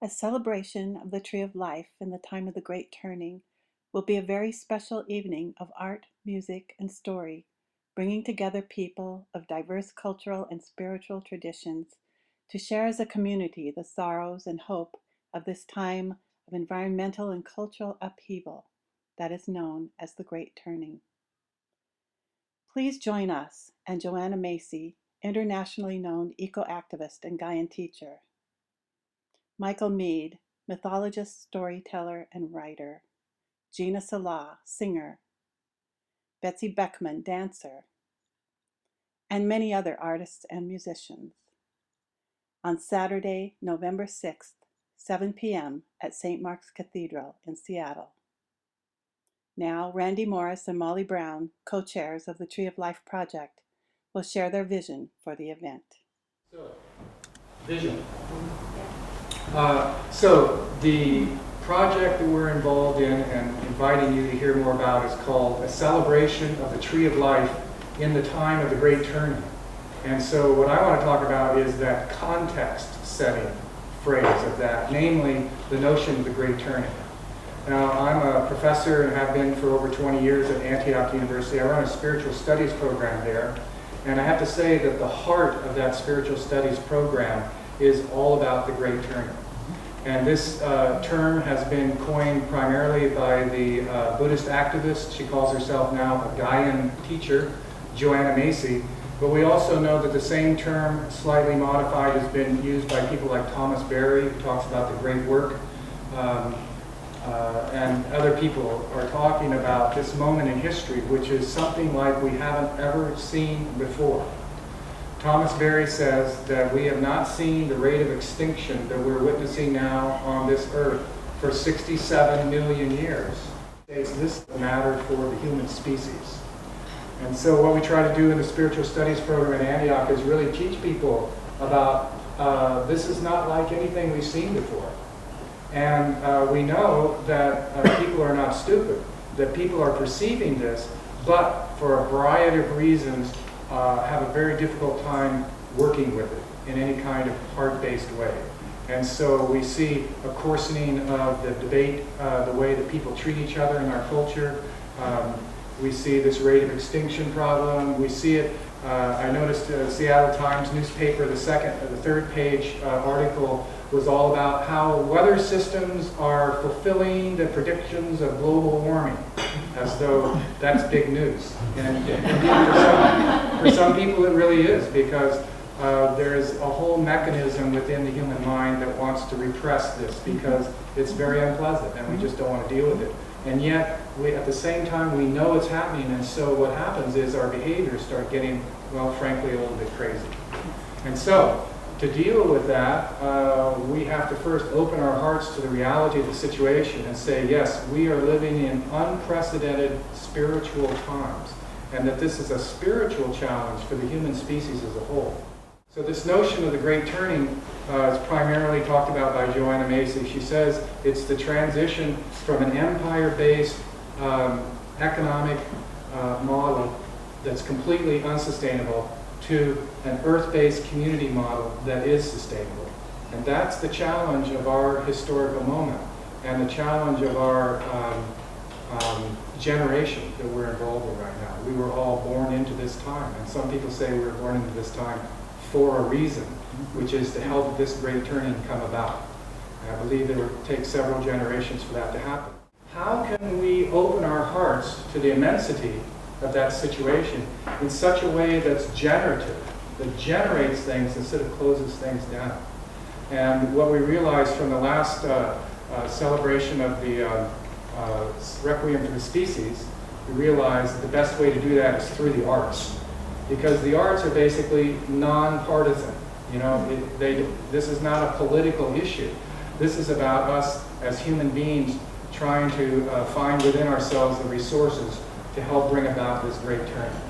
A celebration of the Tree of Life in the time of the Great Turning will be a very special evening of art, music, and story, bringing together people of diverse cultural and spiritual traditions to share as a community the sorrows and hope of this time of environmental and cultural upheaval that is known as the Great Turning. Please join us and Joanna Macy, internationally known eco-activist and Gaian teacher, Michael Meade, mythologist, storyteller, and writer, Gina Sala, singer, Betsey Beckman, dancer, and many other artists and musicians on Saturday, November 6th, 7 p.m. at St. Mark's Cathedral in Seattle. Now, Randy Morris and Molly Brown, co-chairs of the Tree of Life Project, will share their vision for the event. Vision. So the project that we're involved in and inviting you to hear more about is called A Celebration of the Tree of Life in the Time of the Great Turning. And so what I want to talk about is that context setting phrase of that, namely the notion of the Great Turning. Now, I'm a professor and have been for over 20 years at Antioch University. I run a spiritual studies program there. And I have to say that the heart of that spiritual studies program is all about the Great Turning. And this term has been coined primarily by the Buddhist activist. She calls herself now a Gaian teacher, Joanna Macy. But we also know that the same term, slightly modified, has been used by people like Thomas Berry, who talks about the great work. And other people are talking about this moment in history, which is something like we haven't ever seen before. Thomas Berry says that we have not seen the rate of extinction that we're witnessing now on this earth for 67 million years. This is a matter for the human species. And so what we try to do in the spiritual studies program at Antioch is really teach people about this is not like anything we've seen before. And we know that people are not stupid, that people are perceiving this, but for a variety of reasons have a very difficult time working with it in any kind of heart-based way. And so we see a coarsening of the debate, the way that people treat each other in our culture. We see this rate of extinction problem. We see it, I noticed the Seattle Times newspaper, the third page article was all about how weather systems are fulfilling the predictions of global warming, as though that's big news. And for some people it really is, because there's a whole mechanism within the human mind that wants to repress this because it's very unpleasant and we just don't want to deal with it. And yet, at the same time, we know it's happening, and so what happens is our behaviors start getting, well, frankly, a little bit crazy. And so, to deal with that, we have to first open our hearts to the reality of the situation and say, yes, we are living in unprecedented spiritual times, and that this is a spiritual challenge for the human species as a whole. So this notion of the Great Turning is primarily talked about by Joanna Macy. She says it's the transition from an empire-based economic model that's completely unsustainable to an earth-based community model that is sustainable. And that's the challenge of our historical moment and the challenge of our generation that we're involved in right now. We were all born into this time, and some people say we were born into this time for a reason, which is to help this great turning come about. And I believe it will take several generations for that to happen. How can we open our hearts to the immensity of that situation in such a way that's generative, that generates things instead of closes things down? And what we realized from the last celebration of the Requiem for the Species, we realized that the best way to do that is through the arts. Because the arts are basically non-partisan. You know, this is not a political issue. This is about us as human beings trying to find within ourselves the resources to help bring about this great turning.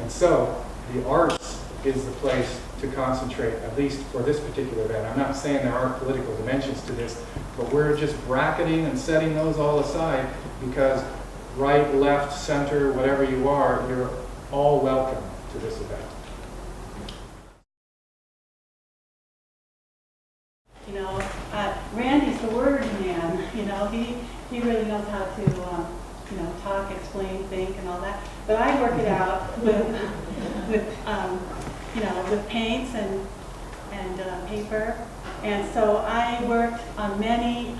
And so, the arts is the place to concentrate, at least for this particular event. I'm not saying there aren't political dimensions to this, but we're just bracketing and setting those all aside because right, left, center, whatever you are, you're all welcome to this event. You know, Randy know, he really knows how to, you know, talk, explain, think, and all that. But I work it out with you know, with paints and paper. And so I worked on many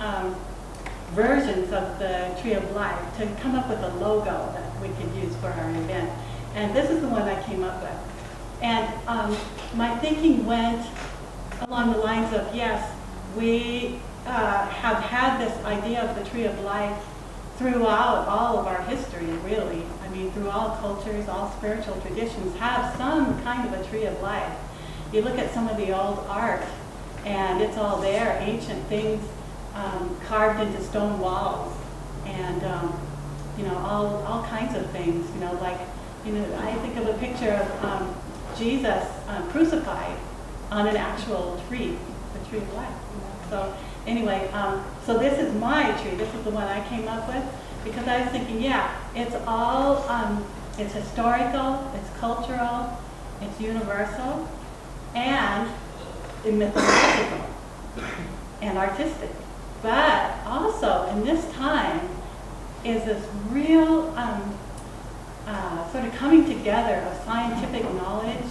versions of the Tree of Life to come up with a logo that we could use for our event. And this is the one I came up with. And my thinking went along the lines of, yes, we have had this idea of the Tree of Life throughout all of our history, really. I mean, through all cultures, all spiritual traditions have some kind of a Tree of Life. You look at some of the old art, and it's all there, ancient things carved into stone walls, and you know, all kinds of things. You know, like, you know, I think of a picture of Jesus crucified on an actual tree, the Tree of Life. You know? So anyway, so this is my tree. This is the one I came up with because I was thinking, yeah, it's all, it's historical, it's cultural, it's universal, and mythological and artistic. But also in this time is this real sort of coming together of scientific knowledge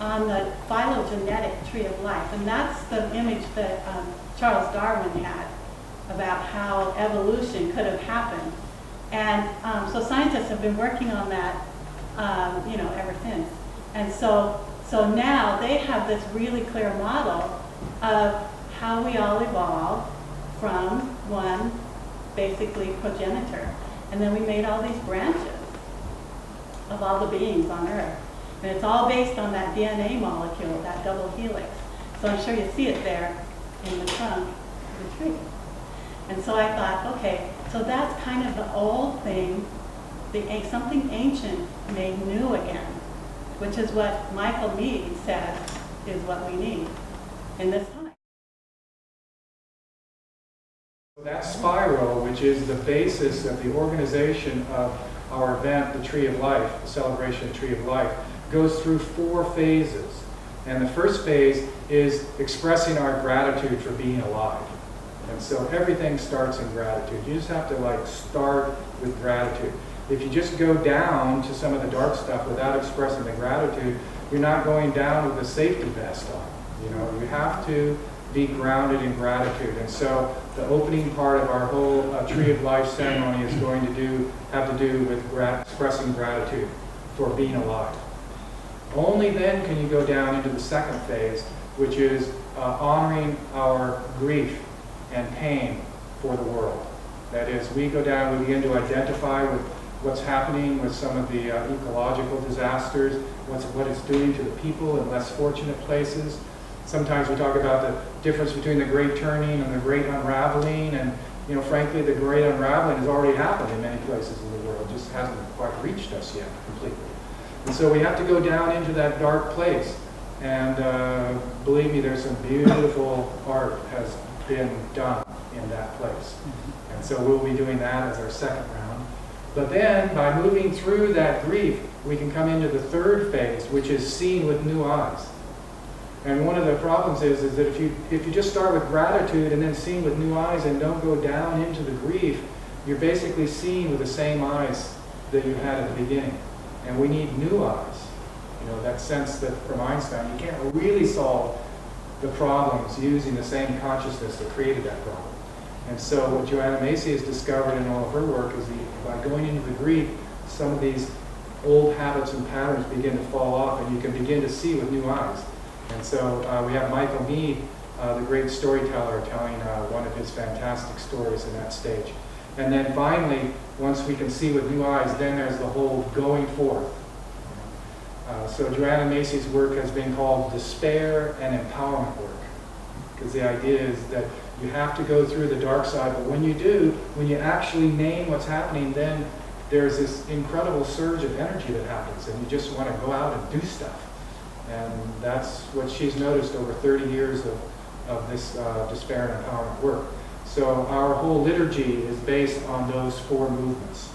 on the phylogenetic Tree of Life. And that's the image that Charles Darwin had about how evolution could have happened. And so scientists have been working on that, you know, ever since. And so now they have this really clear model of how we all evolved from one, basically, progenitor. And then we made all these branches of all the beings on Earth. And it's all based on that DNA molecule, that double helix. So I'm sure you see it there in the trunk of the tree. And so I thought, okay, so that's kind of the old thing, something ancient made new again, which is what Michael Meade said is what we need in this time. That spiral, which is the basis of the organization of our event, the Tree of Life, the celebration of the Tree of Life, goes through 4 phases. And the first phase is expressing our gratitude for being alive. And so everything starts in gratitude. You just have to like start with gratitude. If you just go down to some of the dark stuff without expressing the gratitude, you're not going down with a safety vest on. You know, you have to be grounded in gratitude. And so the opening part of our whole Tree of Life ceremony is going to have to do with expressing gratitude for being alive. Only then can you go down into the second phase, which is honoring our grief and pain for the world. That is, we go down, we begin to identify with what's happening with some of the ecological disasters, what it's doing to the people in less fortunate places. Sometimes we talk about the difference between the Great Turning and the Great Unraveling, and you know, frankly, the Great Unraveling has already happened in many places in the world, just hasn't quite reached us yet completely. And so we have to go down into that dark place, and believe me, there's some beautiful art has been done in that place. And so we'll be doing that as our second round. But then, by moving through that grief, we can come into the third phase, which is seeing with new eyes. And one of the problems is that if you just start with gratitude and then seeing with new eyes and don't go down into the grief, you're basically seeing with the same eyes that you had at the beginning. And we need new eyes. You know, that sense that from Einstein, you can't really solve the problems using the same consciousness that created that problem. And so what Joanna Macy has discovered in all of her work is by going into the grief, some of these old habits and patterns begin to fall off, and you can begin to see with new eyes. And so we have Michael Meade, the great storyteller, telling one of his fantastic stories in that stage. And then finally, once we can see with new eyes, then there's the whole going forth. So Joanna Macy's work has been called despair and empowerment work, because the idea is that you have to go through the dark side, but when you do, when you actually name what's happening, then there's this incredible surge of energy that happens, and you just want to go out and do stuff. And that's what she's noticed over 30 years of this despair and empowerment work. So our whole liturgy is based on those 4 movements.